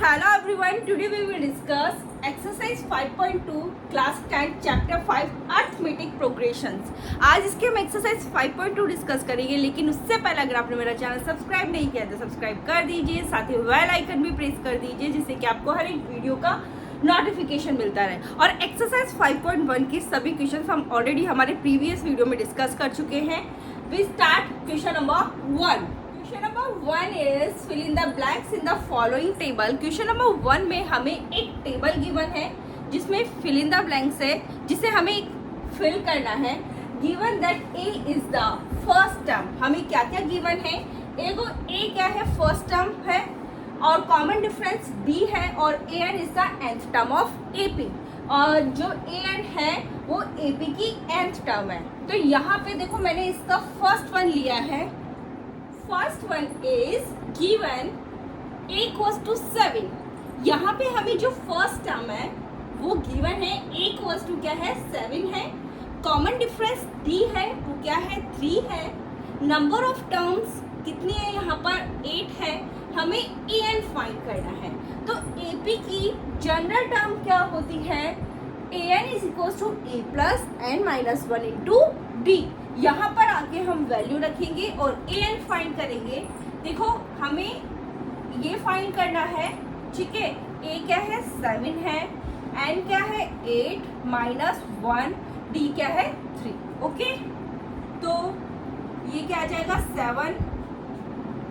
Hello everyone, today we will discuss exercise 5.2 class 10 chapter 5 arithmetic progressions। आज इसके हम exercise 5.2 discuss करेंगे, लेकिन उससे पहले अगर आपने मेरा चैनल सब्सक्राइब नहीं किया तो सब्सक्राइब कर दीजिए, साथ ही बेल आइकन भी प्रेस कर दीजिए जिससे कि आपको हर एक वीडियो का नोटिफिकेशन मिलता रहे। और एक्सरसाइज 5.1 की सभी क्वेश्चन हम ऑलरेडी हमारे प्रीवियस वीडियो में डिस्कस कर चुके हैं। We start question number 1। Question number 1 is fill in the blanks in the following table. Question number 1 में हमें एक टेबल गिवन है जिसमें फिल इन द ब्लैंक्स है, जिसे हमें फिल करना है। Given that A is the first term, हमें क्या क्या गिवन है? ए क्या है? फर्स्ट टर्म है और कॉमन डिफरेंस बी है और a n is the nth term of A P, और जो ए एन है वो ए पी की nth टर्म है। तो यहाँ पे देखो मैंने इसका फर्स्ट वन लिया है। First one is given a equals to 7। यहाँ पे हमें जो फर्स्ट टर्म है वो गिवन है a इक्वल्स टू क्या है? 7 है। कॉमन डिफरेंस d है वो क्या है? 3 है। नंबर ऑफ टर्म्स कितनी है यहाँ पर? 8 है। हमें ए एन फाइंड करना है। तो ए पी की जनरल टर्म क्या होती है? A n is equals to a plus n minus 1 into d. यहाँ पर आके हम वैल्यू रखेंगे और ए एन फाइंड करेंगे। देखो हमें ये फाइंड करना है, ठीक है। ए क्या है? 7 है, एन क्या है? 8 माइनस 1, डी क्या है? 3। ओके, तो ये क्या आ जाएगा? 7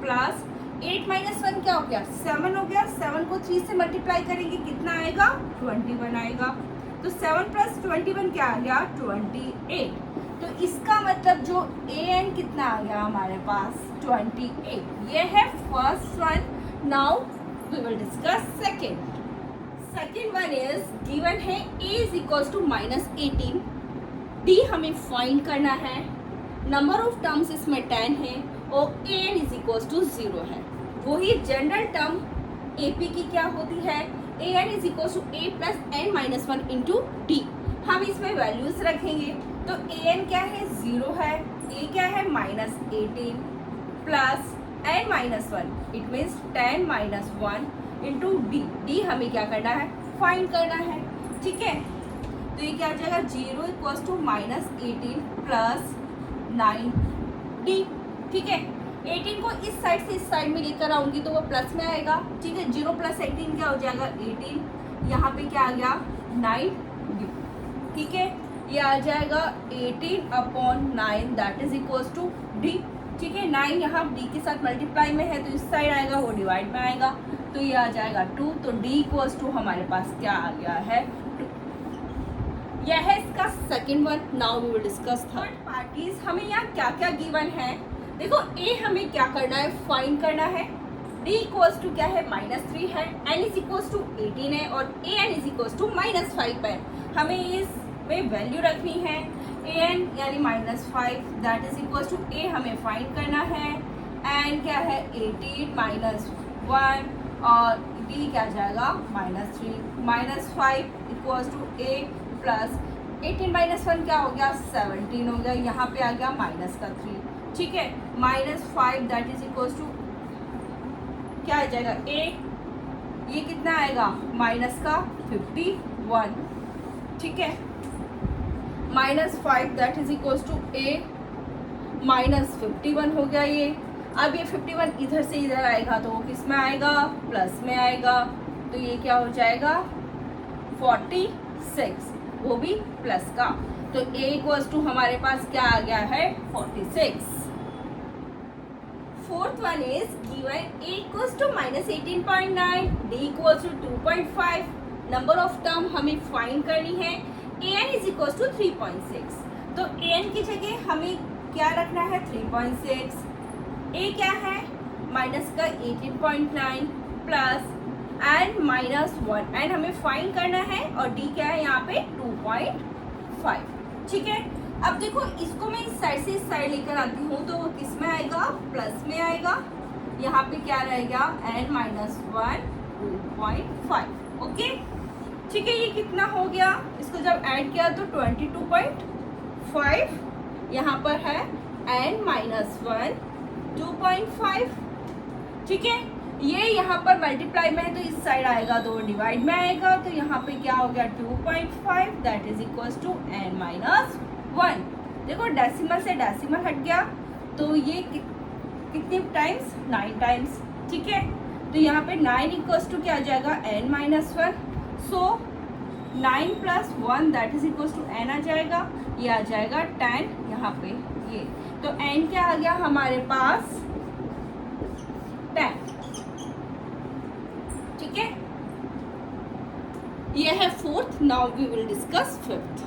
प्लस 8 माइनस 1 क्या हो गया? 7 हो गया। 7 को 3 से मल्टीप्लाई करेंगे, कितना आएगा? 21 आएगा। तो 7 प्लस 21 क्या आ गया? 28। तो इसका मतलब जो ए एन कितना आ गया हमारे पास? 28। ये है first one. Now we will discuss second. Second one is given है a is equals to minus 18। D हमें फाइंड करना है। नंबर ऑफ टर्म्स इसमें 10 है और a n is equals to 0 है। वही जनरल टर्म ए पी की क्या होती है? A n is equals to a plus n minus 1 into d. हम इसमें वैल्यूज रखेंगे। तो ए एन क्या है? 0 है। ए क्या है? Minus 18 plus n minus 1, it means 10 minus 1 into d. D हमें क्या करना है? फाइंड करना है, ठीक है। तो ये क्या आ जाएगा? 0 equals to minus 18 plus 9 d, ठीक है। 18 को इस साइड से इस साइड में लेकर आऊंगी तो वो प्लस में आएगा, ठीक है। 0 प्लस 18 क्या हो जाएगा? 18। यहाँ पे क्या आ गया? 9 डी, ठीक है। ये आ जाएगा 18 upon 9 that is equals to d, ठीक है। 9 यहाँ डी के साथ मल्टीप्लाई में है तो इस साइड आएगा, वो डिवाइड में आएगा, तो ये आ जाएगा 2। तो डी इक्वल्स टू हमारे पास क्या आ गया है? 2। यह है इसका second one. Now we will discuss third parties. हमें यहाँ क्या क्या गिवन है? देखो ए हमें क्या करना है? फाइंड करना है। डी इक्वल्स टू क्या है? माइनस 3 है। एन इज इक्वल्स टू 18 है और a n is equals to minus 5 है। हमें इसमें वैल्यू रखनी है। ए एन यानी minus 5 that is equals to a हमें फाइंड करना है। एन क्या है? 18 माइनस 1 और डी क्या जाएगा? Minus 3। Minus 5 equals to a plus 18 minus 1 क्या हो गया? 17 हो गया। यहाँ पे आ गया माइनस का 3, ठीक है। Minus 5 that is equals to क्या आ जाएगा? ए। ये कितना आएगा? माइनस का 51, ठीक है। Minus 5 that is equals to a minus 51 हो गया ये। अब ये 51 इधर से इधर आएगा तो वो किस में आएगा? प्लस में आएगा। तो ये क्या हो जाएगा? 46, वो भी प्लस का। तो ए इक्वल्स टू हमारे पास क्या आ गया है? 46। Fourth one is given a equals to minus 18.9, d equals to 2.5। Number of term हमें फाइंड करनी है। A n is equals to 3.6। तो ए एन की जगह हमें क्या रखना है? 3.6। ए क्या है? माइनस का 18.9 प्लस एन माइनस 1। एन हमें फाइंड करना है और डी क्या है यहाँ पे? 2.5, ठीक है। अब देखो इसको मैं इस साइड से इस साइड लेकर आती हूँ तो वो किस में आएगा? प्लस में आएगा। यहाँ पे क्या रहेगा? एन माइनस 1 2.5, ओके, ठीक है। ये कितना हो गया? इसको जब ऐड किया तो 22.5 यहाँ पर है, एन माइनस 1 2.5, ठीक है। ये यहाँ पर मल्टीप्लाई में है तो इस साइड आएगा तो डिवाइड में आएगा, तो यहाँ पे क्या हो गया 2.5 that is equals to n minus 1। देखो डेसिमल से डेसिमल हट गया तो ये कितने टाइम्स 9 टाइम्स, ठीक है। तो यहाँ पे 9 इक्वल्स टू क्या आ जाएगा n minus 1, so 9 plus 1 that is equals to n आ जाएगा, ये आ जाएगा 10 यहाँ पे ये, तो n क्या आ गया हमारे पास 10, ठीक है। ये है fourth, now we will discuss fifth.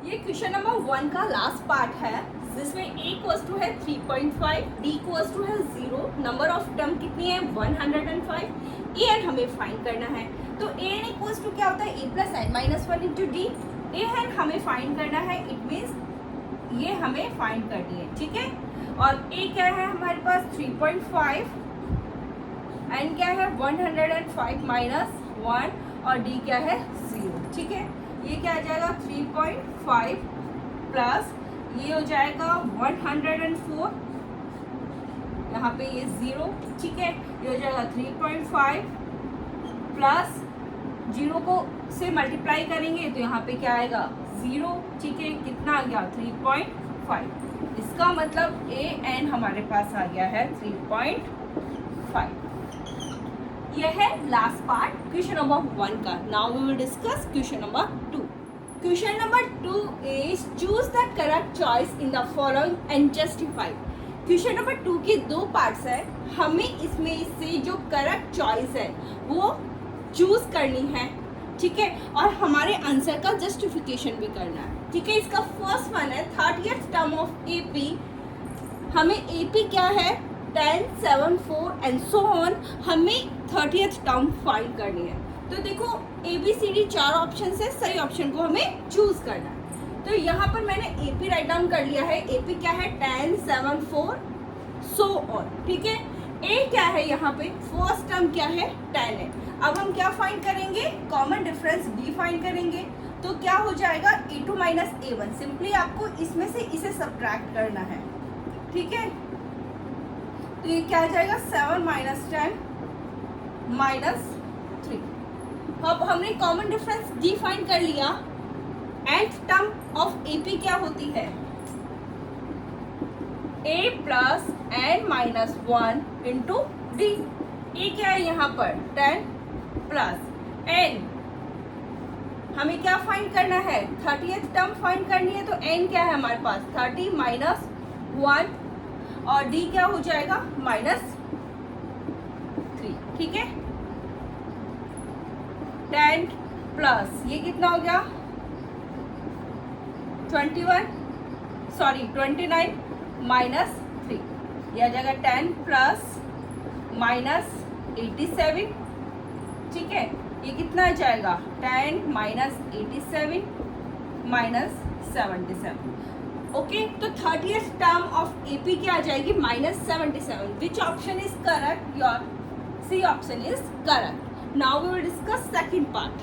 ये क्वेश्चन नंबर 1 का लास्ट पार्ट है जिसमें a इक्वल्स टू है 3.5, d इक्वल्स टू है 0, नंबर ऑफ टर्म कितनी है 105, an हमें फाइंड करना है। तो an इक्वल्स टू क्या होता है a plus n minus 1 into D, an हमें फाइंड करना है, इट मीन्स ये हमें फाइंड करनी है, ठीक है। और a क्या है हमारे पास 3.5, n क्या है 105 माइनस 1 और d क्या है 0, ठीक है। ये क्या आ जाएगा 3.5 प्लस ये हो जाएगा 104, यहाँ पे ये 0, ठीक है। ये हो जाएगा 3.5 प्लस 0 को से मल्टीप्लाई करेंगे तो यहाँ पे क्या आएगा 0, ठीक है। कितना आ गया 3.5, इसका मतलब a n हमारे पास आ गया है 3.5। यह है लास्ट पार्ट क्वेश्चन नंबर 1 का। Now we will discuss question number 2। Question number 2 is choose the correct choice in the following and justify. Question number 2 के 2 पार्ट्स है, हमें इसमें से जो करेक्ट चॉइस है वो चूज करनी है, ठीक है, और हमारे आंसर का जस्टिफिकेशन भी करना है, ठीक है। इसका फर्स्ट वन है 30th टर्म ऑफ एपी। हमें एपी क्या है 10, 7, 4 एंड सो ऑन, हमें 30th टर्म फाइंड करनी है। तो देखो ABCD 4 ऑप्शन है, सही ऑप्शन को हमें चूज करना है। तो यहाँ पर मैंने AP राइट डाउन कर लिया है, AP क्या है 10, 7, 4 सो ऑन, ठीक है। A क्या है यहाँ पे फर्स्ट टर्म क्या है 10 है। अब हम क्या फाइंड करेंगे, कॉमन डिफरेंस B फाइंड करेंगे, तो क्या हो जाएगा A2 माइनस A1। सिंपली आपको इसमें से इसे सब्ट्रैक्ट करना है, ठीक है। तो ये क्या आ जाएगा 7 माइनस 10 माइनस 3। अब हमने कॉमन डिफरेंस D फाइंड कर लिया। nth टर्म ऑफ AP क्या होती है A plus n minus 1 into D. A क्या है यहाँ पर 10 प्लस n, हमें क्या फाइंड करना है 30th टर्म फाइंड करनी है, तो n क्या है हमारे पास 30 माइनस 1 और d क्या हो जाएगा माइनस 3, ठीक है। 10 प्लस ये कितना हो गया 29 माइनस 3, ये आ जाएगा 10 प्लस माइनस 87, ठीक है। ये कितना आ जाएगा 10 माइनस 87 माइनस 77, ओके। तो 30th टर्म ऑफ AP क्या आ जाएगी minus 77। Which option is correct, your C option is correct. Now we will discuss second part.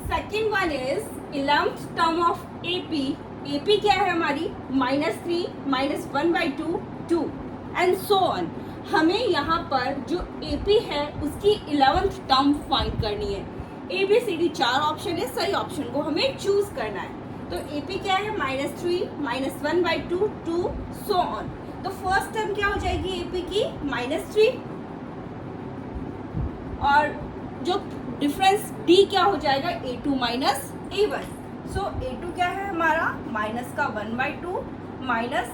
Second one is 11th term of AP. AP क्या है हमारी -3 minus 1/2 2 and so on। हमें यहाँ पर जो AP है उसकी 11th टर्म फाइंड करनी है। ABCD 4 ऑप्शन है, सही ऑप्शन को हमें चूज करना है। तो AP क्या है -3 माइनस 1/2 2 so on। तो फर्स्ट टर्म क्या हो जाएगी AP की -3 और जो डिफरेंस D क्या हो जाएगा A2 माइनस A1। सो A2 क्या है हमारा माइनस का 1/2 माइनस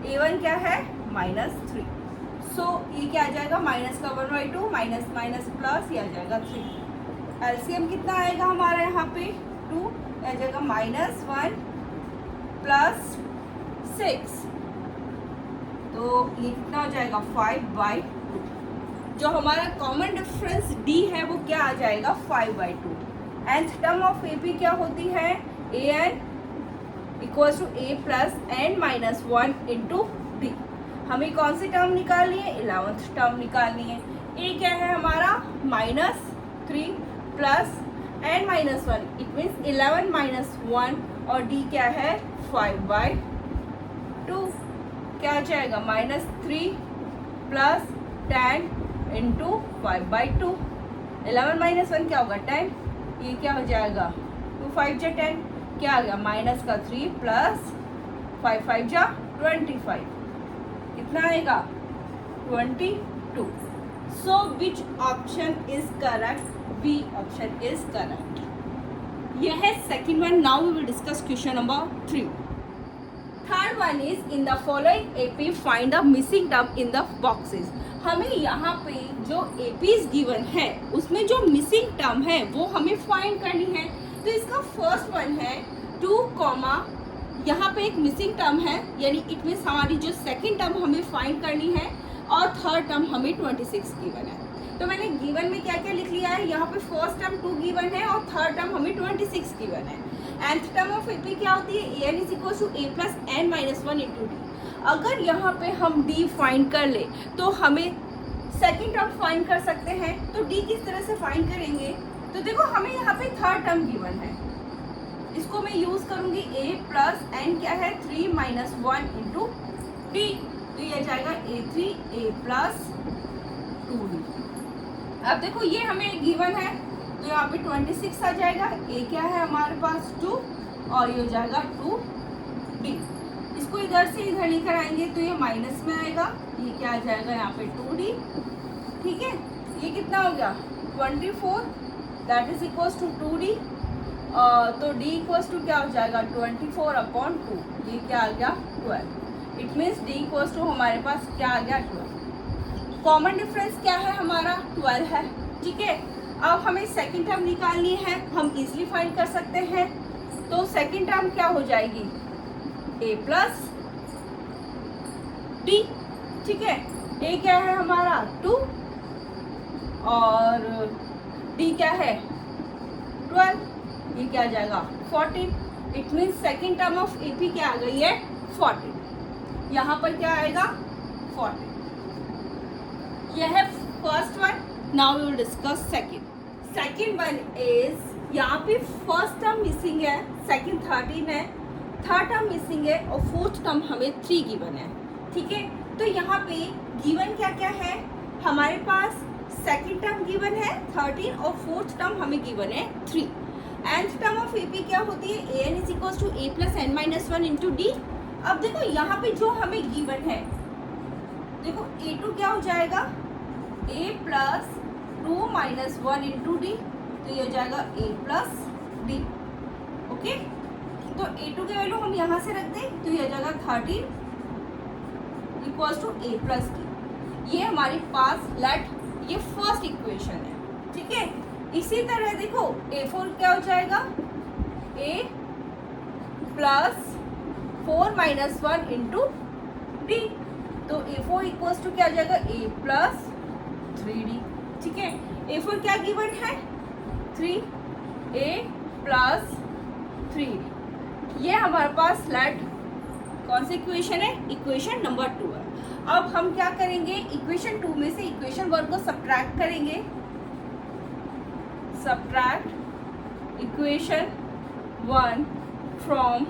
A1 क्या है -3। सो ये क्या आ जाएगा माइनस का 1/2 माइनस माइनस प्लस, ये आ जाएगा 3। एलसीएम कितना आएगा हमारा यहाँ पे 2, आ जाएगा -1 प्लस 6, तो ये कितना हो जाएगा 5/2। जो हमारा कॉमन डिफरेंस D है वो क्या आ जाएगा 5/2। nth टर्म ऑफ AP क्या होती है an equals to A plus n minus 1 into d. हमें कौन सी टर्म निकालनी है 11th टर्म निकालनी है। A क्या है हमारा -3 plus n minus 1 it means 11 minus 1 और D क्या है 5/2। क्या आ जाएगा -3 प्लस 10 इंटू 5/2। 11 माइनस 1 क्या होगा 10, ये क्या हो जाएगा 2 5 जा 10, क्या आ गया माइनस का 3 प्लस 5 5 जा 25, कितना आएगा 22। So which option is correct? B option is correct. यह है second one. Now we will discuss question number 3। Third one is in the following AP find the missing term in the boxes. हमें यहाँ पे जो APs given है उसमें जो missing term है वो हमें फाइंड करनी है। तो इसका फर्स्ट वन है 2, यहाँ पे एक मिसिंग टर्म है, यानी इट मीन्स हमारी जो सेकंड टर्म हमें फाइंड करनी है और थर्ड टर्म हमें 26 गिवन है। तो मैंने गिवन में क्या क्या लिख लिया है, यहाँ पे फर्स्ट टर्म 2 गिवन है और थर्ड टर्म हमें 26 गिवन है। nth टर्म ऑफ एपी क्या होती है, an is equal to a plus n minus 1 into d. अगर यहाँ पे हम d फाइंड कर ले तो हमें सेकेंड टर्म फाइंड कर सकते हैं। तो d किस तरह से फाइंड करेंगे, तो देखो हमें यहाँ पे थर्ड टर्म गिवन है, इसको मैं यूज करूंगी a प्लस n क्या है 3 माइनस 1 इंटू डी। तो ये जाएगा a3 a प्लस 2d। अब देखो ये हमें गिवन है तो यहाँ पे 26 आ जाएगा, a क्या है हमारे पास 2 और ये हो जाएगा 2d। इसको इधर से इधर लेकर आएंगे तो ये माइनस में आएगा, ये क्या आ जाएगा यहाँ पे 2d। ठीक है, ये कितना हो गया 24, that is equals to 2d। तो d इक्वल्स टू क्या हो जाएगा 24/2, ये क्या आ गया 12। It means d equals to हमारे पास क्या आ गया 12। कॉमन डिफरेंस क्या है हमारा 12 है। ठीक है, अब हमें सेकंड टर्म निकालनी है, हम इजीली फाइंड कर सकते हैं। तो सेकंड टर्म क्या हो जाएगी a प्लस d। ठीक है, a क्या है हमारा 2 और d क्या है 12, ये क्या आ जाएगा 14। It means second term of AP क्या आ गई है 14। यहाँ पर क्या आएगा 14। यह है first one. Now we will discuss second one is यहाँ पे फर्स्ट टर्म मिसिंग है, सेकंड 13 है, थर्ड टर्म मिसिंग है और फोर्थ टर्म हमें 3 गिवन है। ठीक है, तो यहाँ पे गिवन क्या क्या है हमारे पास, सेकंड टर्म गिवन है 13 और फोर्थ टर्म हमें गिवन है 3। nth टर्म ऑफ एपी क्या होती है an is equal to a plus n minus 1 into d. अब देखो यहाँ पे जो हमें गिवन है, देखो a2 क्या हो जाएगा a plus 2 minus 1 into d, तो ये हो जाएगा a प्लस डी। ओके, तो a2 की वैल्यू हम यहाँ से रख दें तो ये हो जाएगा 13 equals to a plus d. ये हमारे पास ये फर्स्ट इक्वेशन है। ठीक है, इसी तरह देखो a4 क्या हो जाएगा a plus 4 minus 1 into d, तो a4 इक्वल्स टू क्या हो जाएगा a प्लस 3d। ठीक है, a4 क्या गिवन है 3a प्लस 3d। ये हमारे पास कौन सी इक्वेशन है, इक्वेशन नंबर 2 है। अब हम क्या करेंगे, इक्वेशन 2 में से इक्वेशन 1 को सब्ट्रैक्ट करेंगे। Subtract equation 1 from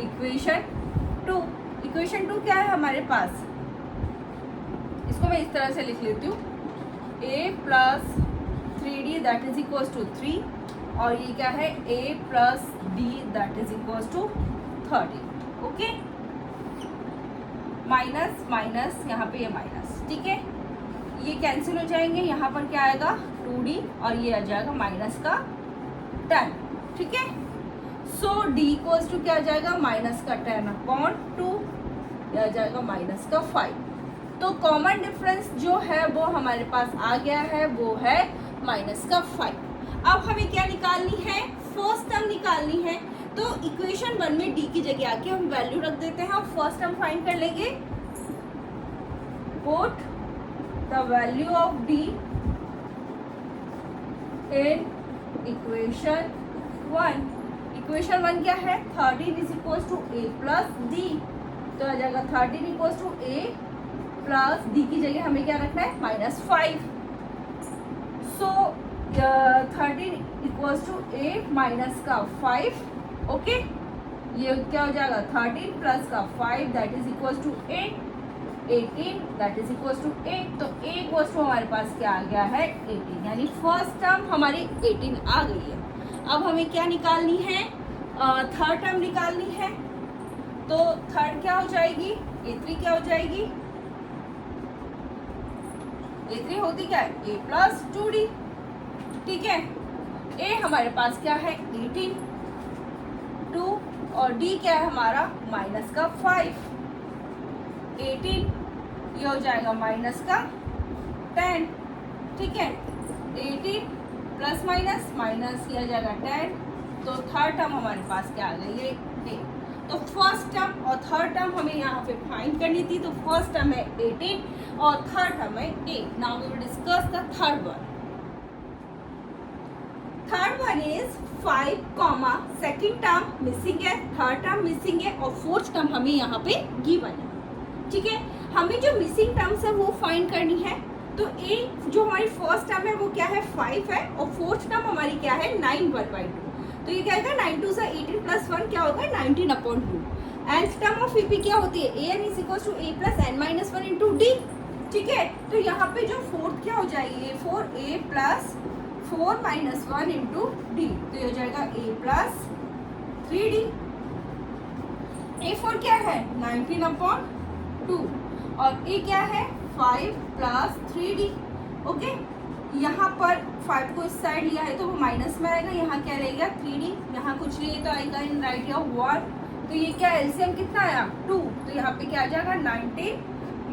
equation 2। Equation 2 क्या है हमारे पास, इसको मैं इस तरह से लिख लेती हूँ a plus 3d that is equals to 3 और ये क्या है a plus d that is equals to 30। Okay, minus minus यहाँ पे ये माइनस। ठीक है, ये कैंसिल हो जाएंगे, यहाँ पर क्या आएगा 2d और ये आ जाएगा माइनस का 10। ठीक है, सो d इक्वल्स टू क्या आ जाएगा माइनस का 10/2, यह आ जाएगा माइनस का 5। तो कॉमन डिफरेंस जो है वो हमारे पास आ गया है, वो है माइनस का 5। अब हमें क्या निकालनी है, फर्स्ट टर्म निकालनी है। तो इक्वेशन 1 में d की जगह आके हम वैल्यू रख देते हैं और फर्स्ट टर्म फाइंड कर लेंगे। Put the value of d in equation 1। Equation 1 क्या है 13 is equals to a plus d, तो आ जाएगा 13 equals to a plus d की जगह हमें क्या रखना है -5। So 13 equals to a minus का 5। ओके, ये क्या हो जाएगा 13 प्लस का 5 that is equals to 8। 18 that is equal to 8, तो a इक्वल टू हमारे पास क्या आ गया है 18, यानी फर्स्ट टर्म हमारी 18 आ गई है। अब हमें क्या निकालनी है, थर्ड टर्म निकालनी है। तो थर्ड क्या हो जाएगी, a3 क्या हो जाएगी, a3 होती क्या है a प्लस 2d, ठीक है। a हमारे पास क्या है 18, 2 और d क्या है हमारा माइनस का 5, 18 ये हो जाएगा माइनस का 10, ठीक है। 18 प्लस माइनस माइनस ये आ जाएगा 10, तो थर्ड टर्म हमारे पास क्या आ गई है a। तो फर्स्ट टर्म और थर्ड टर्म हमें यहाँ पे फाइंड करनी थी, तो फर्स्ट टर्म है 18 और थर्ड टर्म है a। Now we will discuss the third one. Third one is 5 comma second term missing है, थर्ड टर्म मिसिंग है और फोर्थ टर्म हमें यहाँ पे गिवन है, ठीक है। हमें जो मिसिंग टर्म्स है वो फाइंड करनी है। तो a जो हमारी फर्स्ट टर्म है वो क्या है 5 है और फोर्थ टर्म हमारी क्या है 9/2, तो ये क्या आएगा 9 2 18 प्लस 1 क्या होगा 19/2। nth टर्म ऑफ ep क्या होती है an is equal to a plus n minus 1 into D, ठीक है। तो यहाँ पे जो फोर्थ क्या हो जाएगी a plus 4 minus 1 into d, तो ये हो जाएगा a प्लस 3d। a4 क्या है 19/2 और a क्या है 5 प्लस 3d, ओके। यहाँ पर 5 को इस साइड लिया है तो वो माइनस में आएगा, यहाँ क्या रहेगा 3d, यहाँ कुछ नहीं तो आएगा इन राइट या 1, तो ये क्या एलसीएम कितना आया 2, तो यहाँ पे क्या आ जाएगा 19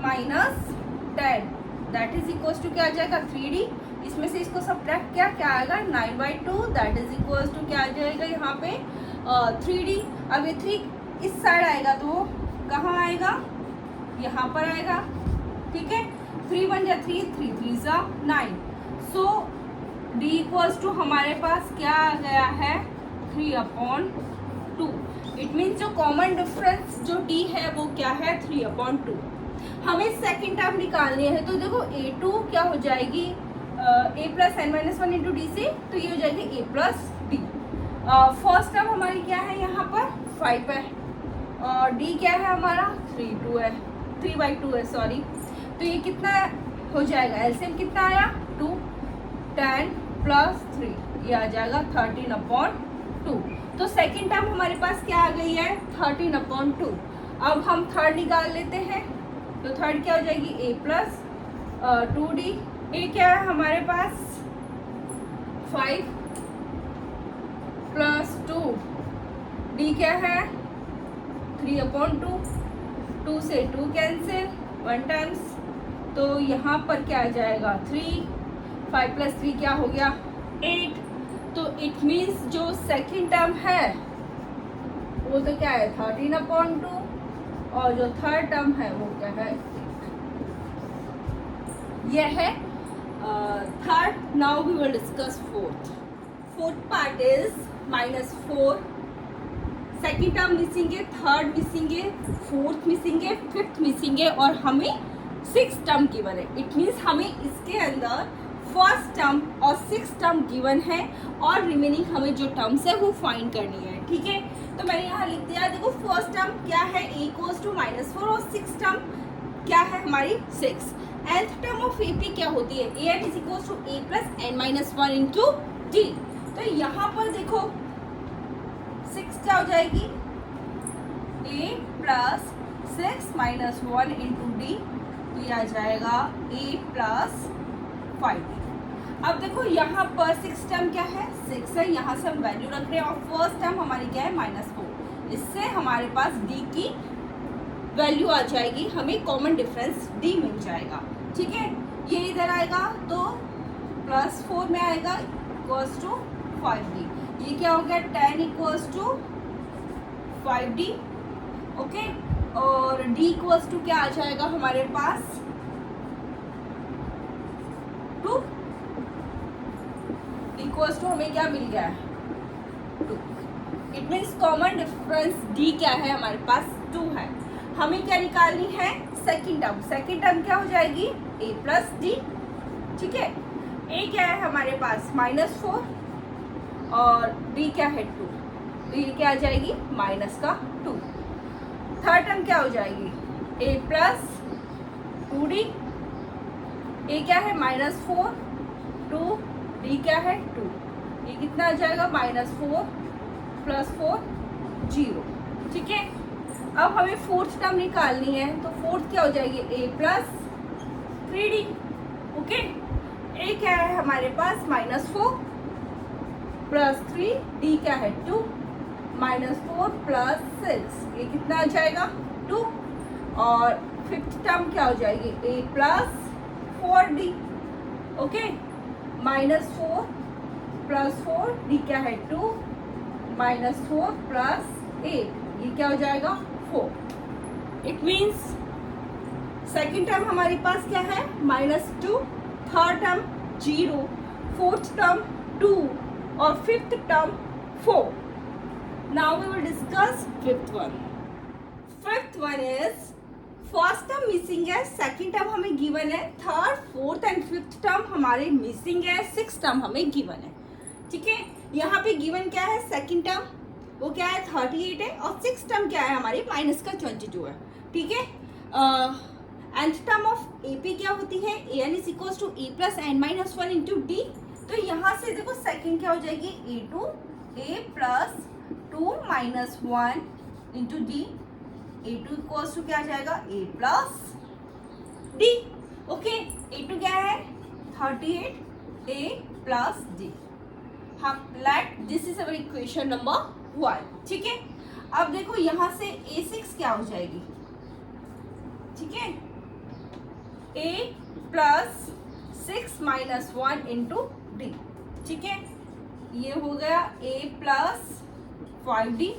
minus 10 that is equal to क्या आ जाएगा 3d। इसमें से इसको सब्ट्रैक्ट किया क्या आएगा 9/2 दैट इज इक्वल टू क्या आ जाएगा यहाँ पे 3d। अब ये 3 इस साइड आएगा तो वो कहाँ आएगा यहाँ पर आएगा, ठीक है। 3 1 जा 3 3 3 जा 9, सो d इक्वल्स टू हमारे पास क्या आ गया है 3/2। इट मीन्स जो कॉमन डिफरेंस जो d है वो क्या है 3/2। हमें सेकेंड टर्म निकालनी है, तो देखो a2 क्या हो जाएगी a plus n minus 1 into D से, तो ये हो जाएगी a plus D. First term हमारी क्या है यहाँ पर 5 है और d क्या है हमारा 3/2 है सॉरी, तो ये कितना हो जाएगा एलसीएम कितना आया 2, 10 प्लस 3 ये आ जाएगा 13/2। तो सेकेंड टर्म हमारे पास क्या आ गई है 13/2। अब हम थर्ड निकाल लेते हैं, तो थर्ड क्या हो जाएगी a प्लस 2d। a क्या है हमारे पास 5 प्लस 2, d क्या है 3/2, 2 से 2 कैंसिल 1 टाइम्स, तो यहाँ पर क्या आ जाएगा 3, 5 प्लस 3 क्या हो गया 8। तो इट मीन्स जो सेकेंड टर्म है वो तो क्या है 13/2 और जो थर्ड टर्म है वो क्या है यह है third. Now we will discuss fourth part is -4, second term missing है, थर्ड मिसिंग है, फोर्थ मिसिंग है, फिफ्थ मिसिंग है और हमें 6 टर्म गिवन है। इट मीन्स हमें इसके अंदर फर्स्ट टर्म और 6 टर्म गिवन है और रिमेनिंग हमें जो टर्म्स है वो फाइंड करनी है, ठीक है। तो मैंने यहाँ लिख दिया, देखो फर्स्ट टर्म क्या है a इक्वल्स टू -4 और 6 टर्म क्या है हमारी 6। nth टर्म ऑफ AP क्या होती है an is equals to a plus n minus 1 into d। तो यहाँ पर देखो 6 क्या हो जाएगी a plus 6 minus 1 into d, तो ये आ जाएगा a प्लस 5d। अब देखो यहाँ पर 6 टर्म क्या है 6 है, यहाँ से हम वैल्यू रख रहे हैं और फर्स्ट टर्म हमारी क्या है -4, इससे हमारे पास d की वैल्यू आ जाएगी, हमें कॉमन डिफरेंस d मिल जाएगा, ठीक है। ये इधर आएगा तो +4 में आएगा इक्वल्स टू 5d, ये क्या हो गया 10 इक्वल्स टू 5d, ओके। और d इक्वल्स टू क्या आ जाएगा हमारे पास 2 इक्वल्स टू हमें क्या मिल गया है 2। It means common difference d क्या है हमारे पास 2 है। हमें क्या निकालनी है सेकेंड टर्म क्या हो जाएगी a प्लस डी, ठीक है। a क्या है हमारे पास -4 और d क्या है 2, तो ये क्या आ जाएगी -2। थर्ड टर्म क्या हो जाएगी a प्लस 2d, ए क्या है -4, 2, डी क्या है 2, ये कितना आ जाएगा -4 + 4 0। ठीक है, अब हमें फोर्थ टर्म निकालनी है, तो फोर्थ क्या हो जाएगी a + 3d। ओके, a क्या है हमारे पास -4 + 3, d क्या है 2, -4 + 6, ये कितना आ जाएगा 2। और फिफ्थ टर्म क्या हो जाएगी a + 4d। ओके, -4 + 4, d क्या है 2, -4 + 8, ये क्या हो जाएगा 4। इट मीन्स सेकेंड टर्म हमारे पास क्या है -2, थर्ड टर्म 0, फोर्थ टर्म 2 और fifth term 4। Now we will discuss fifth one. Fifth one is first term missing है, सेकेंड टर्म हमें गिवन है, third fourth and fifth term हमारे मिसिंग है, सिक्स टर्म हमें गिवन है। ठीक है, यहाँ पे गिवन क्या है, सेकेंड टर्म वो क्या है 38 है, और सिक्स टर्म क्या है हमारी -22 है। ठीक है, nth term of A P क्या होती है, an = a + n - 1 into d. तो यहाँ से देखो सेकेंड क्या हो जाएगी a2 a + 2 - 1 into D, a2 = क्या आ जाएगा a + d। ओके, a2 क्या है 38 a + d। हम late this is our equation number 1। ठीक है, अब देखो यहाँ से a6 क्या हो जाएगी। ठीक है, a + 6 - 1 इंटू डी। ठीक है, ये हो गया a + 5d।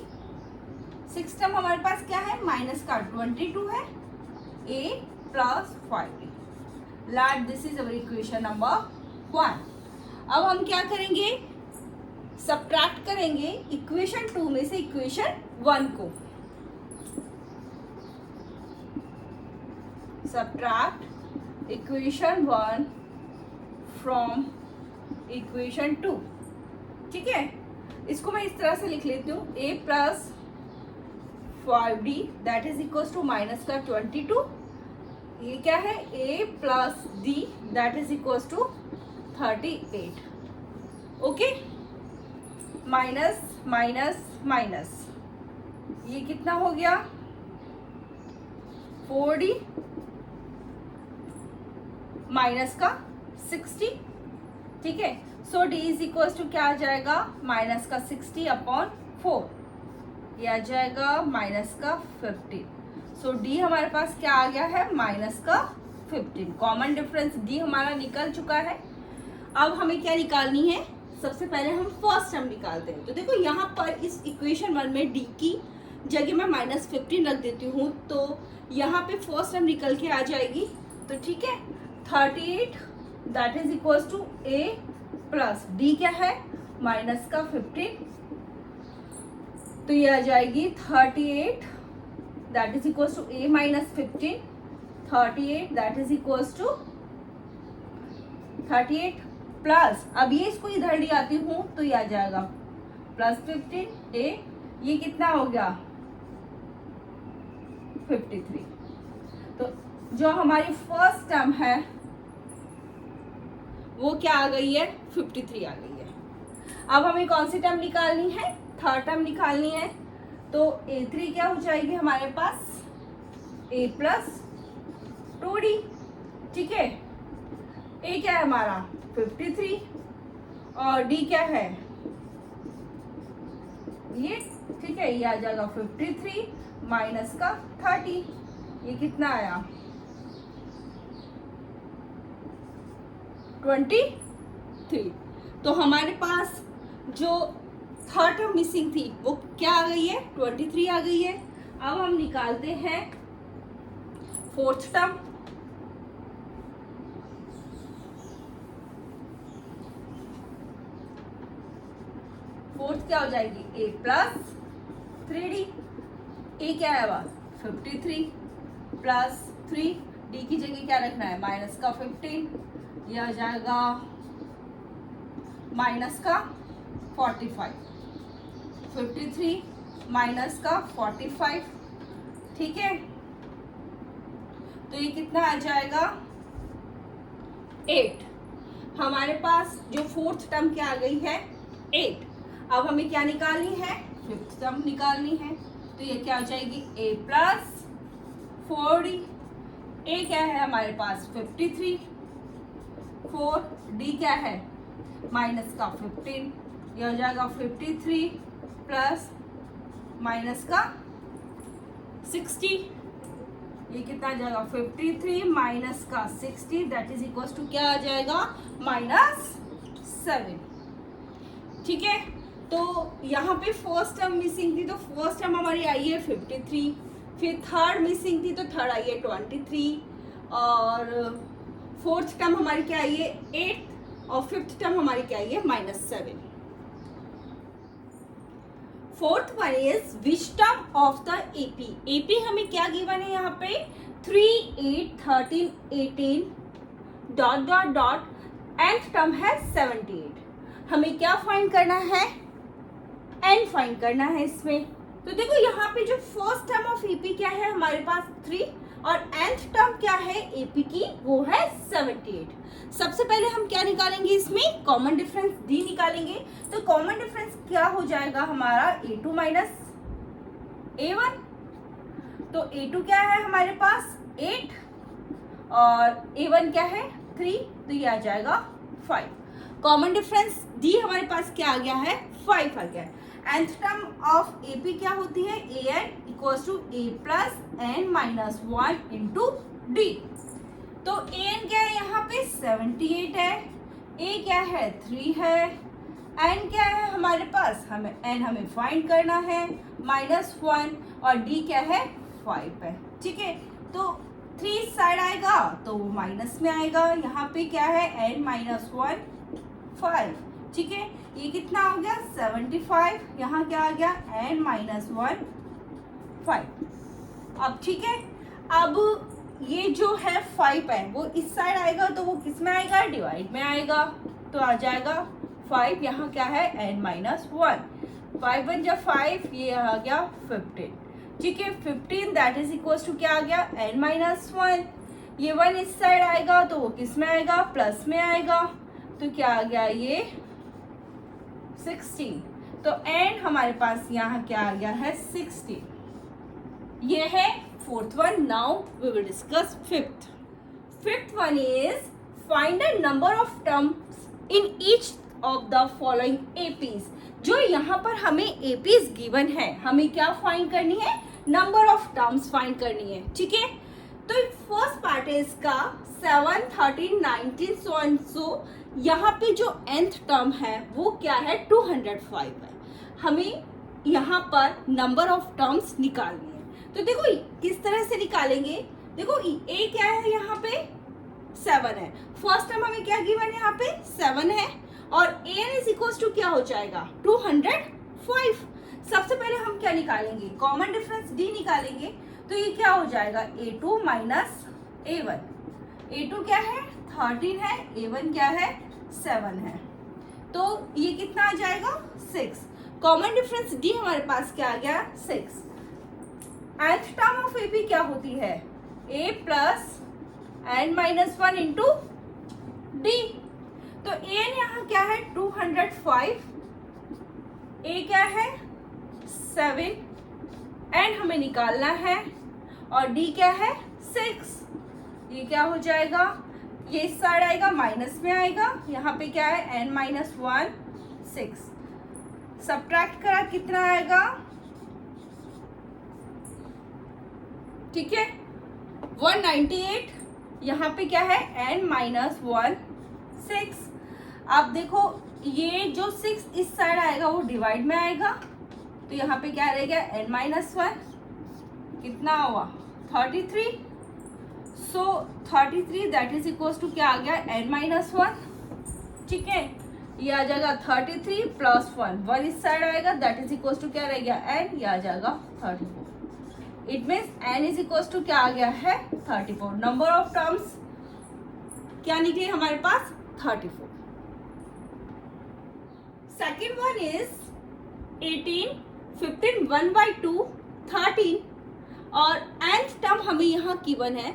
सिक्स टर्म हमारे पास क्या है -22 है, a + 5d। Late this is our equation number 1। अब हम क्या करेंगे, सब्ट्रैक्ट करेंगे इक्वेशन 2 में से इक्वेशन 1 को। Subtract equation 1 from equation 2। ठीक है, इसको मैं इस तरह से लिख लेती हूँ, a + 5d that is equal to -22। ये क्या है a + d that is equal to 38। Okay, minus minus minus, ये कितना हो गया 4d माइनस का 60। ठीक है, सो d इज इक्वल टू क्या आ जाएगा -60/4, ये आ जाएगा -15। सो d हमारे पास क्या आ गया है -15। कॉमन डिफरेंस d हमारा निकल चुका है। अब हमें क्या निकालनी है, सबसे पहले हम फर्स्ट टर्म निकालते हैं। तो देखो यहाँ पर इस इक्वेशन 1 में d की जगह मैं -15 रख देती हूँ, तो यहाँ पे फर्स्ट टर्म निकल के आ जाएगी। तो ठीक है, 38 that is equal to a + d क्या है -15, तो ये आ जाएगी 38 that is equal to a - 15, 38 that is equal to 38 plus, अब ये इसको इधर ले आती हूँ तो ये आ जाएगा +15 a, ये कितना हो गया 53। तो जो हमारी फर्स्ट टर्म है वो क्या आ गई है 53 आ गई है। अब हमें कौन सी टर्म निकालनी है, थर्ड टर्म निकालनी है। तो a3 क्या हो जाएगी हमारे पास a + 2d। ठीक है, a क्या है हमारा 53 और d क्या है ये। ठीक है, ये आ जाएगा 53 माइनस का 30, ये कितना आया 23। तो हमारे पास जो थर्ड टर्म मिसिंग थी वो क्या आ गई है 23 आ गई है। अब हम निकालते हैं फोर्थ टर्म। फोर्थ क्या हो जाएगी a + 3d, a क्या है 53 + 3, d की जगह क्या रखना है -15, ये आ जाएगा -45, 53 - 45। ठीक है, तो तो ये कितना आ जाएगा 8। हमारे पास जो फोर्थ टर्म क्या आ गई है 8। अब हमें क्या निकालनी है, फिफ्थ टर्म निकालनी है। तो ये क्या हो जाएगी a प्लस 4d। a क्या है हमारे पास 53, 4d क्या है माइनस का 15, ये हो जाएगा 53 प्लस माइनस का 60। ये कितना आ जाएगा 53 माइनस का 60 दैट इज इक्वल टू क्या आ जाएगा -7। ठीक है, तो यहाँ पे फर्स्ट टर्म मिसिंग थी, तो फर्स्ट टर्म हमारी आई है 53, फिर थर्ड मिसिंग थी तो थर्ड आई है 23, और फोर्थ टर्म हमारी क्या आई है 8, और फिफ्थ टर्म हमारी क्या आई है -7। Fourth one is which term of the AP. AP हमें क्या गिवन है यहाँ पे 3, 8, 13, 18 dot dot dot, nth term है 78। हमें क्या फाइंड करना है, n फाइंड करना है इसमें। तो देखो यहाँ पे जो फर्स्ट टर्म ऑफ एपी क्या है हमारे पास 3, और nth टर्म क्या है एपी की वो है 78। सबसे पहले हम क्या निकालेंगे, इसमें कॉमन डिफरेंस d निकालेंगे। तो कॉमन डिफरेंस क्या हो जाएगा हमारा a2 माइनस a1। तो a2 क्या है हमारे पास 8 और a1 क्या है 3, तो ये आ जाएगा 5। कॉमन डिफरेंस d हमारे पास क्या आ गया है 5 आ गया है। nth टर्म ऑफ AP क्या होती है an equals to a plus n minus 1 into d। तो an क्या है यहाँ पे 78 है, a क्या है 3 है, n क्या है हमारे पास हमें फाइंड करना है -1, और d क्या है 5 है। ठीक है, तो 3 साइड आएगा तो वो माइनस में आएगा, यहाँ पे क्या है n माइनस 1 5। ठीक है, ये कितना हो गया 75, यहाँ क्या आ गया n माइनस 1 5। अब ठीक है, अब ये जो है 5 है वो इस साइड आएगा तो वो किस में आएगा डिवाइड में आएगा, तो आ जाएगा 5, यहाँ क्या है n माइनस 1, 5 1 जा 5, ये आ गया 15। ठीक है, 15 दैट इज इक्वल टू क्या आ गया n माइनस 1, ये 1 इस साइड आएगा तो वो किस में आएगा प्लस में आएगा, तो क्या आ गया ये 16। तो n हमारे पास यहाँ क्या आ गया है 16। ये है fourth one. Now we will discuss fifth one is find the number of terms in each of the following APs. जो यहाँ पर हमें एपीज गिवन है, हमें क्या फाइंड करनी है नंबर ऑफ टर्म्स फाइंड करनी है। ठीक है, तो फर्स्ट पार्ट है इसका 7, 13, 19 सो एंड सो। यहाँ पे जो nth टर्म है वो क्या है 205 है। हमें यहाँ पर नंबर ऑफ टर्म्स निकालनी है। तो देखो किस तरह से निकालेंगे, देखो a क्या है यहाँ पे 7 है, फर्स्ट टर्म हमें क्या गिवन है यहाँ पे 7 है, और an इज इक्वल टू क्या हो जाएगा 205। सबसे पहले हम क्या निकालेंगे कॉमन डिफरेंस d निकालेंगे। तो ये क्या हो जाएगा a2 माइनस a1। a2 क्या है 13 है, a1 क्या है 7 है, तो ये कितना आ जाएगा 6। कॉमन डिफरेंस d हमारे पास क्या आ गया 6। nth टर्म ऑफ AP क्या होती है a plus n minus 1 into d। तो an यहाँ क्या है 205, a क्या है 7, n हमें निकालना है, और d क्या है 6। ये क्या हो जाएगा, ये इस साइड आएगा माइनस में आएगा, यहाँ पे क्या है n माइनस 1 6। सब्ट्रैक्ट करा कितना आएगा, ठीक है 198। यहाँ पे क्या है n माइनस 1 6। अब देखो ये जो 6 इस साइड आएगा वो डिवाइड में आएगा, तो यहाँ पे क्या रहेगा n माइनस 1, कितना हुआ 33। सो 33 दैट इज इक्वल टू क्या आ गया n माइनस 1। ठीक है, ये आ जाएगा 33 प्लस 1 इस साइड आएगा दैट इज इक्वल टू क्या रह गया n, ये आ जाएगा 34। It means n is equal to क्या आ गया है 34। नंबर ऑफ टर्म्स क्या निकले हमारे पास 34। सेकेंड वन इज 18, 15 1/2 13, और nth टर्म हमें यहाँ गिवन है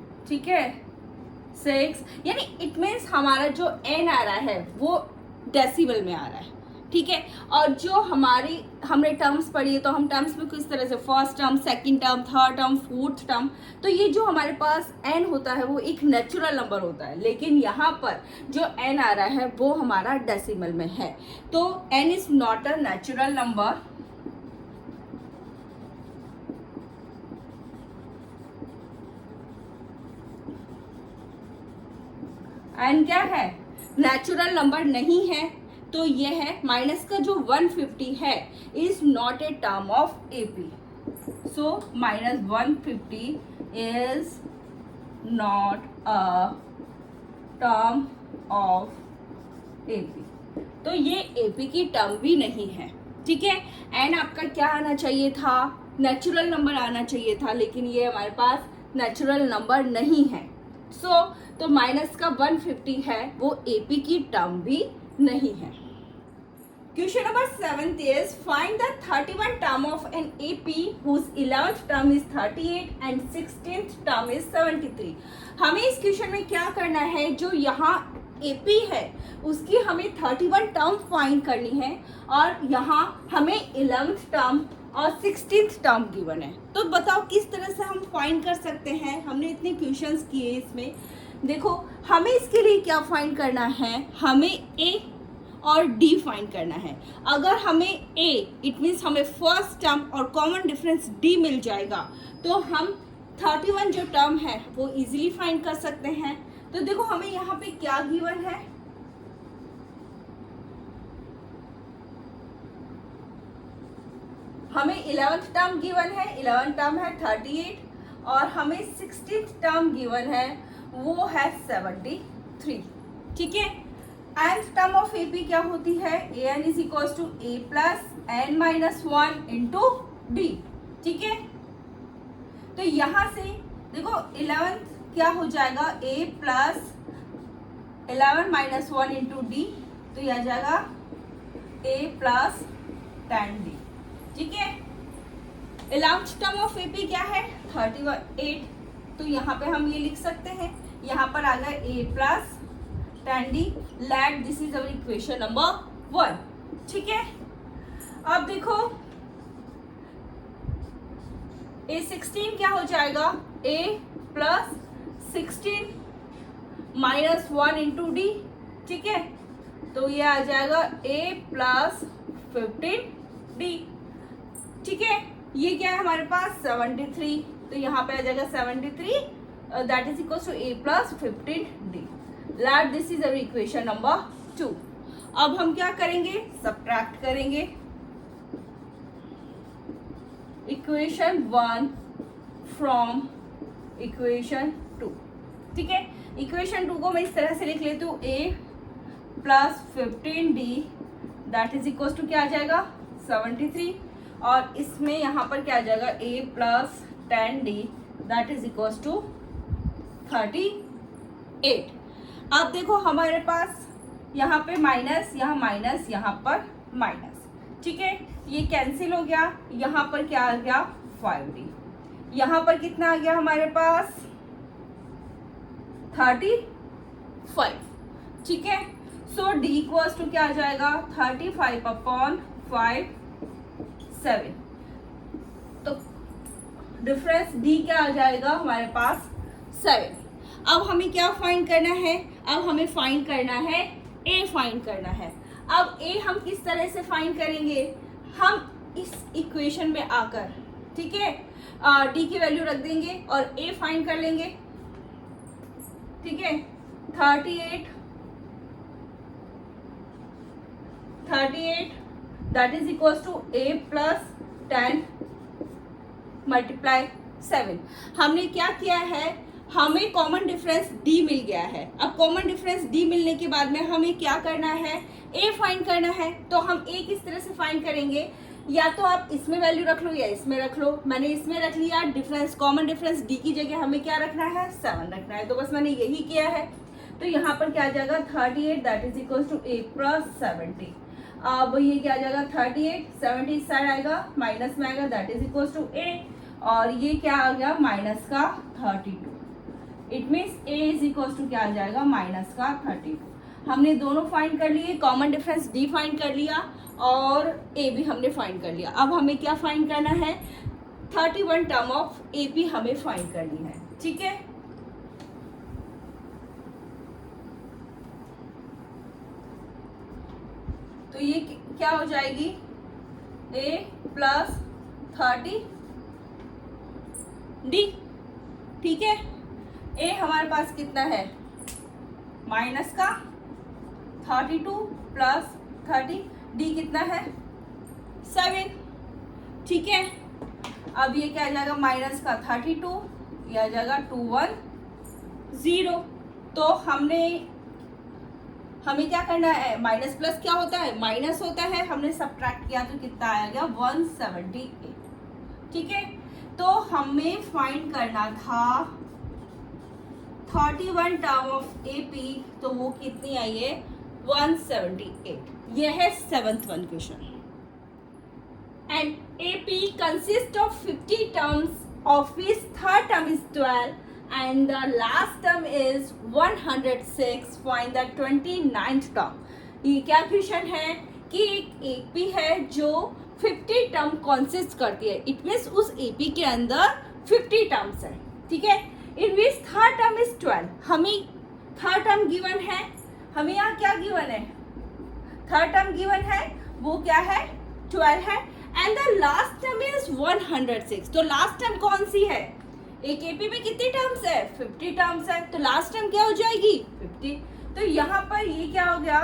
ठीक है 6, यानी इट मीन्स हमारा जो n आ रहा है वो डेसिबल में आ रहा है, ठीक है। और जो हमने टर्म्स पढ़ी है, तो हम टर्म्स में किस तरह से first term, second term, third term, fourth term, तो ये जो हमारे पास n होता है वो एक नेचुरल नंबर होता है, लेकिन यहाँ पर जो n आ रहा है वो हमारा डेसिमल में है, तो n is not a natural number. n क्या है, नेचुरल नंबर नहीं है, तो ये है माइनस का जो 150 है is not a term of AP, so minus 150 is not a term of AP, तो ये एपी की टर्म भी नहीं है, ठीक है। एन आपका क्या आना चाहिए था, नेचुरल नंबर आना चाहिए था, लेकिन ये हमारे पास नेचुरल नंबर नहीं है, तो माइनस का 150 है वो एपी की टर्म भी नहीं है। Question number 7 is find the 31 term of an AP whose 11th term is 38 and 16th term is 73। हमें इस क्वेश्चन में क्या करना है, जो यहाँ AP है उसकी हमें 31 टर्म फाइंड करनी है, और यहाँ हमें 11th टर्म और 16th टर्म गिवन है। तो बताओ किस तरह से हम फाइंड कर सकते हैं, हमने इतने क्वेश्चंस किए इसमें। देखो हमें इसके लिए क्या फाइंड करना है, हमें A और D फाइंड करना है। अगर हमें A इट मीन्स हमें फर्स्ट टर्म और कॉमन डिफरेंस D मिल जाएगा, तो हम 31 जो टर्म है वो इजीली फाइंड कर सकते हैं। तो देखो हमें यहाँ पे क्या गिवन है, हमें 11th टर्म गिवन है, 11th टर्म है 38, और हमें 16th टर्म गिवन है वो है 73, ठीक है। nth टर्म ऑफ AP क्या होती है, an is equal to a plus n minus 1 into D, ठीक है। तो यहाँ से देखो 11th क्या हो जाएगा, a plus 11 minus 1 into d, तो यह आ जाएगा a प्लस 10d, ठीक है। 11th टर्म ऑफ AP क्या है 38, तो यहाँ पे हम ये लिख सकते हैं, यहाँ पर आ गया a plus 10d, late this is our equation number 1, ठीक है। अब देखो a16 क्या हो जाएगा, a plus 16 minus 1 into D, ठीक है। तो ये आ जाएगा a प्लस 15d, ठीक है। ये क्या है हमारे पास 73, तो यहाँ पे आ जाएगा 73 that is equal to a plus 15d। Let this is our equation number 2। अब हम क्या करेंगे, सब्ट्रैक्ट करेंगे इक्वेशन 1 फ्रॉम इक्वेशन 2, ठीक है। इक्वेशन 2 को मैं इस तरह से लिख लेती हूँ, a plus 15d that is equal to क्या आ जाएगा 73, और इसमें यहाँ पर क्या आ जाएगा a plus 10d that is equal to 38। अब देखो हमारे पास यहाँ पे माइनस, यहाँ माइनस, यहाँ पर माइनस, ठीक है। ये कैंसिल हो गया, यहाँ पर क्या आ गया 5d, यहाँ पर कितना आ गया हमारे पास 35, ठीक है। सो d इक्वल्स टू क्या आ जाएगा 35 अपॉन 5 7, तो डिफरेंस d क्या आ जाएगा हमारे पास 7। अब हमें क्या फाइंड करना है, अब हमें फाइंड करना है a फाइंड करना है। अब a हम किस तरह से फाइंड करेंगे, हम इस इक्वेशन में आकर, ठीक है, d की वैल्यू रख देंगे और a फाइंड कर लेंगे, ठीक है। 38 that is equal to a plus 10 multiply 7। हमने क्या किया है, हमें कॉमन डिफरेंस d मिल गया है। अब कॉमन डिफरेंस d मिलने के बाद में हमें क्या करना है, a फाइंड करना है। तो हम a किस तरह से फाइंड करेंगे, या तो आप इसमें वैल्यू रख लो या इसमें रख लो। मैंने इसमें रख लिया, डिफरेंस कॉमन डिफरेंस d की जगह हमें क्या रखना है 7 रखना है, तो बस मैंने यही किया है। तो यहाँ पर क्या आ जाएगा 38 that is equal to a plus 70। अब ये क्या आ जाएगा 38, 70 इस साइड आएगा, माइनस में आएगा that is equal to a, और ये क्या आ गया माइनस का 32। It means a is equal to क्या आ जाएगा, माइनस का 32। हमने दोनों फाइंड कर लिए, कॉमन डिफरेंस डी फाइंड कर लिया और ए भी हमने फाइंड कर लिया। अब हमें क्या फाइंड करना है, 31 टर्म ऑफ ए पी हमें फाइंड करनी है, ठीक है। तो ये क्या हो जाएगी, a प्लस 30 डी, ठीक है। a हमारे पास कितना है, माइनस का 32 प्लस 30, डी कितना है 7, ठीक है। अब ये क्या आ जाएगा, माइनस का 32, ये आ जाएगा 210। तो हमें क्या करना है, माइनस प्लस क्या होता है, माइनस होता है, हमने सब्ट्रैक्ट किया तो कितना आ गया 178, ठीक है। तो हमें फाइंड करना था 31 टर्म ऑफ एपी, तो वो कितनी आई है 178। ये है 7th one question. And AP consist of 50 terms of which third term is 12 and the last term is 106. Find the 29th term. ये क्या क्वेश्चन है कि एक एपी है जो 50 टर्म कंसिस्ट करती है, इट मीन्स उस एपी के अंदर 50 टर्म्स है, ठीक है। इन विच थर्ड टर्म इज 12, हमें थर्ड टर्म गिवन है, हमें यहाँ क्या गिवन है, थर्ड टर्म गिवन है, वो क्या है 12 है, and the last term is 106। तो लास्ट टर्म कौन सी है, एक एपी में कितनी टर्म्स है 50 टर्म्स है, तो लास्ट टर्म क्या हो जाएगी 50। तो यहाँ पर ये क्या हो गया,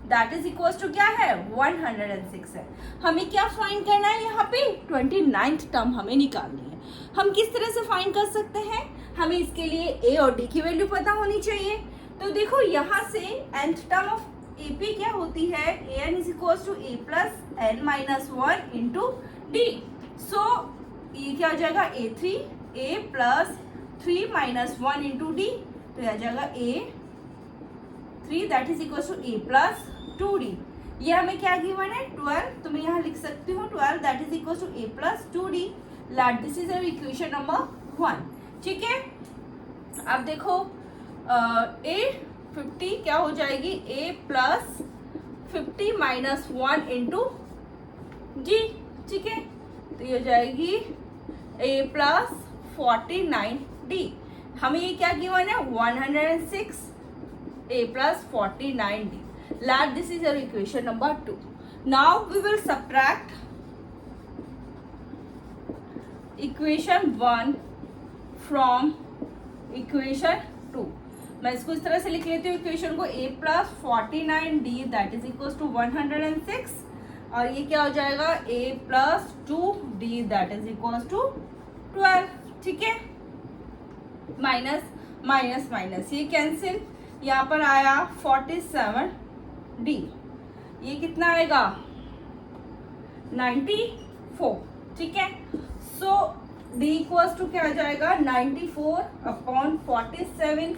दैट इज इक्वल टू क्या है 106 है। हमें क्या फाइंड करना है, यहाँ पे 29th टर्म हमें निकालनी है। हम किस तरह से फाइंड कर सकते हैं, हमें इसके लिए ए और डी की वैल्यू पता होनी चाहिए। तो देखो यहाँ से nth टर्म ऑफ एपी क्या होती है, an is equal to a plus n minus 1 into d. So ये क्या हो जाएगा a3 a plus 3 minus 1 into d, तो आ जाएगा a3 that is equal to a plus 2d। ये हमें क्या गिवन है 12, तो मैं यहाँ लिख सकती हूँ 12 that is equal to a plus 2d। Let this is equation number 1, ठीक है। अब देखो A50 क्या हो जाएगी, a प्लस 50 माइनस 1 इंटू जी, ठीक है। तो ये हो जाएगी a प्लस 49d। हमें ये क्या गिवन है 106, a plus 49d। Let this is your equation number 2. Now we will subtract equation 1 from equation 2. मैं इसको इस तरह से लिख लेती हूँ इक्वेशन को, a plus 49d that is equal to 106, और ये क्या हो जाएगा a plus 2d that is equal to 12, ठीक है। माइनस माइनस माइनस ये कैंसिल, यहाँ पर आया 47d, ये कितना आएगा 94, ठीक है। सो d इक्वल्स टू क्या आ जाएगा 94 अपॉन 47,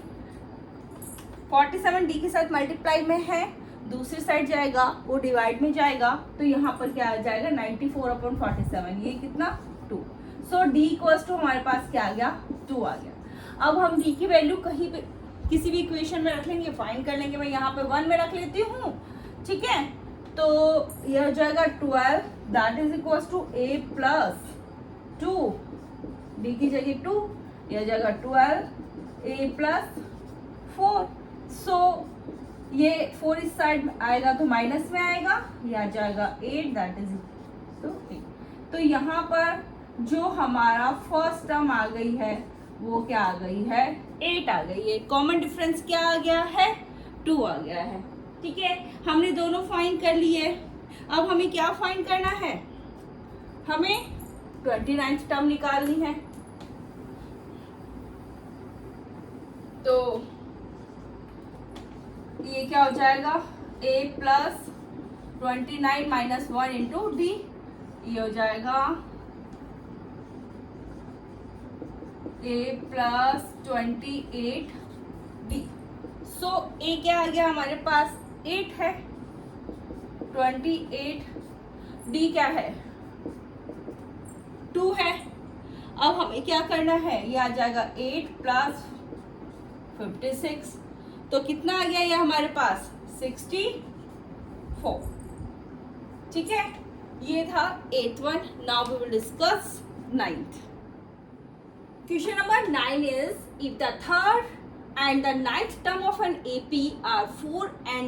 47 d के साथ मल्टीप्लाई में है, दूसरी साइड जाएगा वो डिवाइड में जाएगा, तो यहाँ पर क्या आ जाएगा 94 अपॉन 47, ये कितना 2। सो d इक्वल्स टू हमारे पास क्या आ गया 2 आ गया। अब हम d की वैल्यू कहीं पे किसी भी इक्वेशन में रख लेंगे, फाइंड कर लेंगे। मैं यहाँ पे 1 में रख लेती हूँ, ठीक है। तो ये हो जाएगा 12 that is equals to a plus 2, d की जगह 2, ये हो जाएगा 12 a प्लस 4। सो ये 4 इस साइड में आएगा तो माइनस में आएगा, ये आ जाएगा 8 दैट इज टू 8। तो यहाँ पर जो हमारा फर्स्ट टर्म आ गई है वो क्या आ गई है 8 आ गई है। कॉमन डिफरेंस क्या आ गया है 2 आ गया है, ठीक है। हमने दोनों फाइंड कर लिए। अब हमें क्या फाइंड करना है, हमें 29th टर्म निकालनी है। तो ये क्या हो जाएगा a plus 29 minus 1 into D, ये हो जाएगा a plus 28d। So a क्या आ गया हमारे पास 8 है, 28d क्या है 2 है। अब हमें क्या करना है, ये आ जाएगा 8 प्लस 56। तो कितना आ गया ये हमारे पास 64। ठीक है, ये था 8th one. Now we will discuss 9th। Question number 9 is, if the third and the 9th term of an AP are 4 and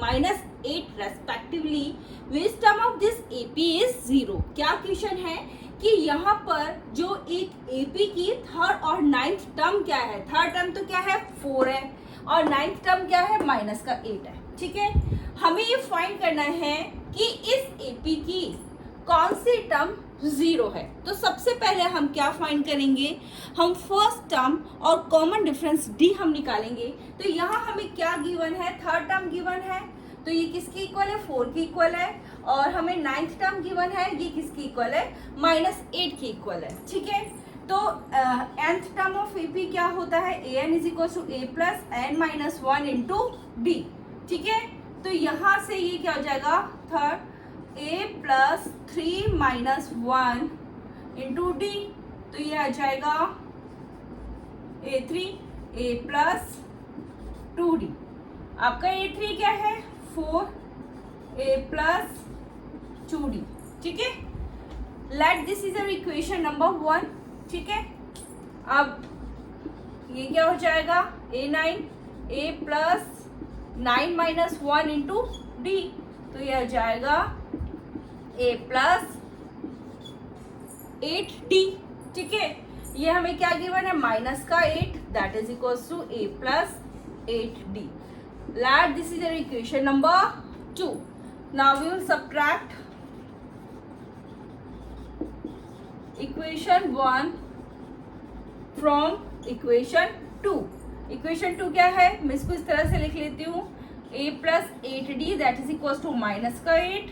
-8 respectively, which term of this AP is 0? क्या क्वेश्चन है कि यहाँ पर जो एक AP की third और 9th term क्या है, थर्ड टर्म तो क्या है 4 है और 9th टर्म क्या है -8 है। ठीक है, हमें ये फाइंड करना है कि इस AP की कौन सी टर्म 0 है। तो सबसे पहले हम क्या फाइंड करेंगे, हम फर्स्ट टर्म और कॉमन डिफरेंस डी हम निकालेंगे। तो यहाँ हमें क्या गिवन है, थर्ड टर्म गिवन है, तो ये किसकी इक्वल है 4 की इक्वल है, और हमें 9th टर्म गिवन है, ये किसकी इक्वल है -8 की इक्वल है। ठीक है, तो nth टर्म ऑफ AP क्या होता है, an is equal to a plus n minus 1 into D. ठीक है, तो यहाँ से ये क्या हो जाएगा, third a plus 3 minus 1 into d, तो ये आ जाएगा a3 a प्लस 2d। आपका a3 क्या है 4 a प्लस 2d। ठीक है, late this is our equation number 1। ठीक है, अब ये क्या हो जाएगा a9 a plus 9 minus 1 into d, तो ये आ जाएगा a प्लस 8d। ठीक है, ये हमें क्या गिवन है -8, that is equal to a plus 8d। Let this is equation number 2। Now we will subtract equation 1 from equation 2। Equation 2 क्या है, मैं इसको इस तरह से लिख लेती हूँ, a plus 8d that is equal to -8,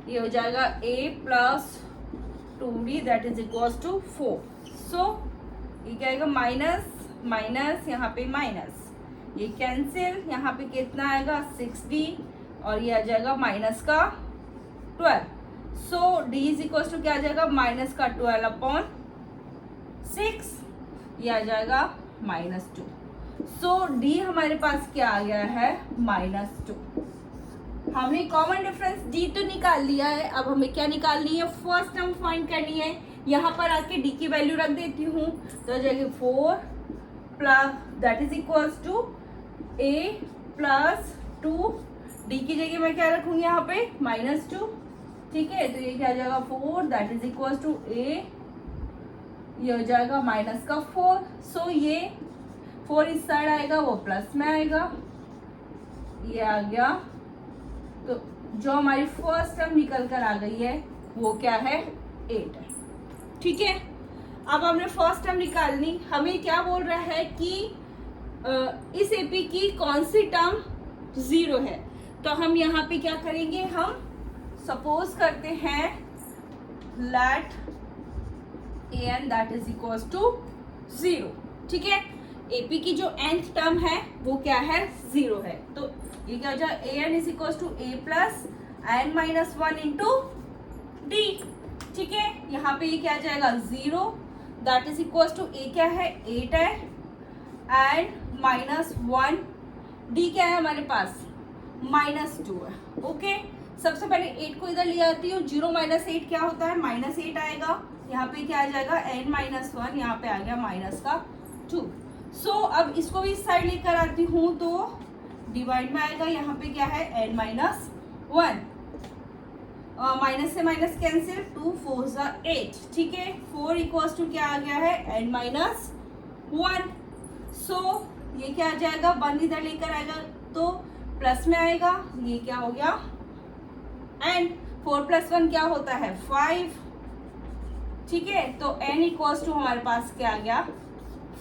ये हो जाएगा a plus 2d that is equal to 4। So ये क्या आएगा माइनस माइनस, यहाँ पे माइनस, ये कैंसिल, यहाँ पे कितना आएगा 6d और ये आ जाएगा माइनस का 12। सो d इज इक्वल टू क्या आ जाएगा -12 अपॉन 6, ये आ जाएगा -2। सो d हमारे पास क्या आ गया है -2। हमने कॉमन डिफरेंस d तो निकाल लिया है, अब हमें क्या निकालनी है, फर्स्ट टर्म फाइंड करनी है। यहाँ पर आके d की वैल्यू रख देती हूँ, तो आ जाएगी 4 plus that is equals to a plus 2, d की जगह मैं क्या रखूंगी यहाँ पे -2। ठीक है, तो ये क्या आ जाएगा 4 that is equals to a, ये हो जाएगा -4। सो ये 4 इस साइड आएगा, वो प्लस में आएगा, ये आ गया। तो जो हमारी फर्स्ट टर्म निकल कर आ गई है वो क्या है 8 है। ठीक है, अब हमने फर्स्ट टर्म निकालनी, हमें क्या बोल रहा है कि इस एपी की कौन सी टर्म 0 है। तो हम यहाँ पे क्या करेंगे, हम सपोज करते हैं let an that is equal to 0। ठीक है, एपी की जो nth टर्म है वो क्या है 0 है, तो ये क्या हो जाएगा an is equal to a plus n minus 1 into D. ठीक है, यहाँ पे ये क्या आ जाएगा 0 that is equal to a क्या है 8 है एंड -1, d क्या है हमारे पास -2 है। ओके, सबसे पहले 8 को इधर ले आती हूँ, 0 माइनस 8 क्या होता है -8 आएगा, यहाँ पे क्या आ जाएगा n-1, यहाँ पे आ गया -2। सो अब इसको भी इस साइड लेकर आती हूँ, तो डिवाइड में आएगा, यहाँ पे क्या है n-1, माइनस से माइनस कैंसिल, 2 4 8। ठीक है, 4 इक्वल्स टू क्या आ गया है n-1। सो ये क्या आ जाएगा 1 इधर लेकर आएगा तो प्लस में आएगा, ये क्या हो गया एंड 4 + 1 क्या होता है 5। ठीक है, तो n इक्वल्स टू हमारे पास क्या आ गया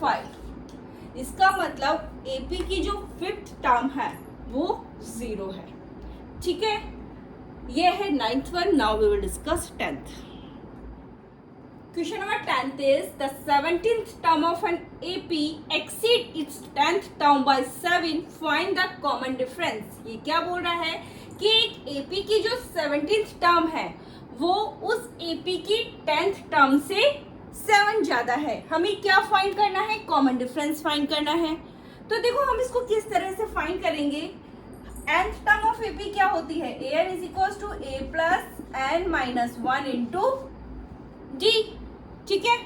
5। इसका मतलब एपी की जो 5th टर्म है वो 0 है। ठीक है, ये है 9th one. Now we will discuss 10th। Question number 10th is the 17th term of an AP exceed its 10th term by 7. Find the common difference. ये क्या बोल रहा है कि एक AP की जो 17th टर्म है वो उस AP की 10th टर्म से 7 ज्यादा है। हमें क्या फाइंड करना है, कॉमन डिफरेंस फाइंड करना है। तो देखो हम इसको किस तरह से फाइंड करेंगे। nth टर्म ऑफ एपी क्या होती है, an is equal to a plus n minus 1 into D, ठीक है।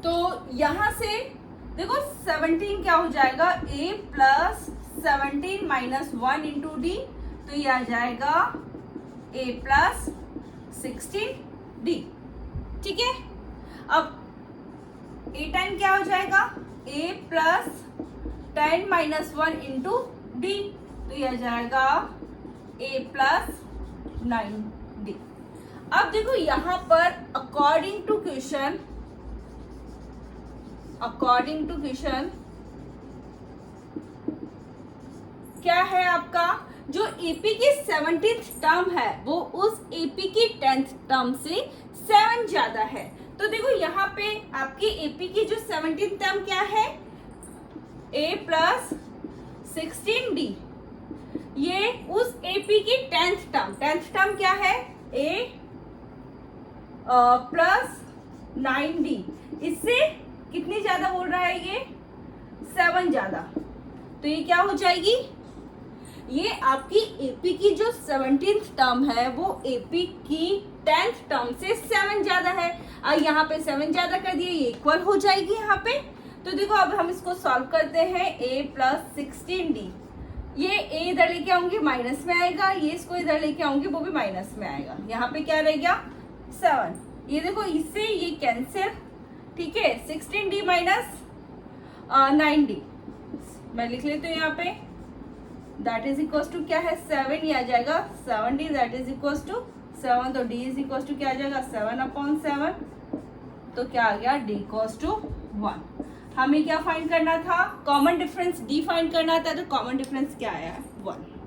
तो यहां से देखो 17 क्या हो जाएगा, a plus 17 minus 1 into d, तो ये आ जाएगा a प्लस 16 डी, ठीक है। अब a10 क्या हो जाएगा, a plus 10 minus 1 into d, तो ये आ जाएगा a प्लस 9 डी। अब देखो यहां पर अकॉर्डिंग टू क्वेश्चन क्या है आपका, जो एपी की 17th टर्म है वो उस एपी की 10th टर्म से 7 ज्यादा है। तो देखो यहाँ पे आपकी एपी की जो 17th टर्म क्या है, a प्लस 16d, ये उस एपी की 10th टर्म क्या है, a प्लस 9d, इससे कितनी ज्यादा बोल रहा है, ये 7 ज्यादा। तो ये क्या हो जाएगी, ये आपकी एपी की जो 17th टर्म है वो एपी की 10th टर्म से 7 ज्यादा है। और यहाँ पे 7 ज्यादा कर दिए, ये इक्वल हो जाएगी यहाँ पे। तो देखो अब हम इसको सॉल्व करते हैं, a प्लस 16d, ये a इधर लेके आऊंगी माइनस में आएगा, ये इसको इधर लेके आऊंगी वो भी माइनस में आएगा, यहाँ पे क्या रह गया 7। ये देखो इससे ये कैंसिल, ठीक है। 16d माइनस 9d मैं लिख लेती हूँ यहाँ पे, दैट इज इक्वल टू क्या है 7, ये आ जाएगा 7d, that is equal to 7, तो d इज इक्वल टू क्या आ जाएगा 7/7, तो क्या आ गया d इक्वल टू 1। हमें क्या फाइंड करना था, कॉमन डिफरेंस d फाइंड करना था, तो कॉमन डिफरेंस क्या आया है 1।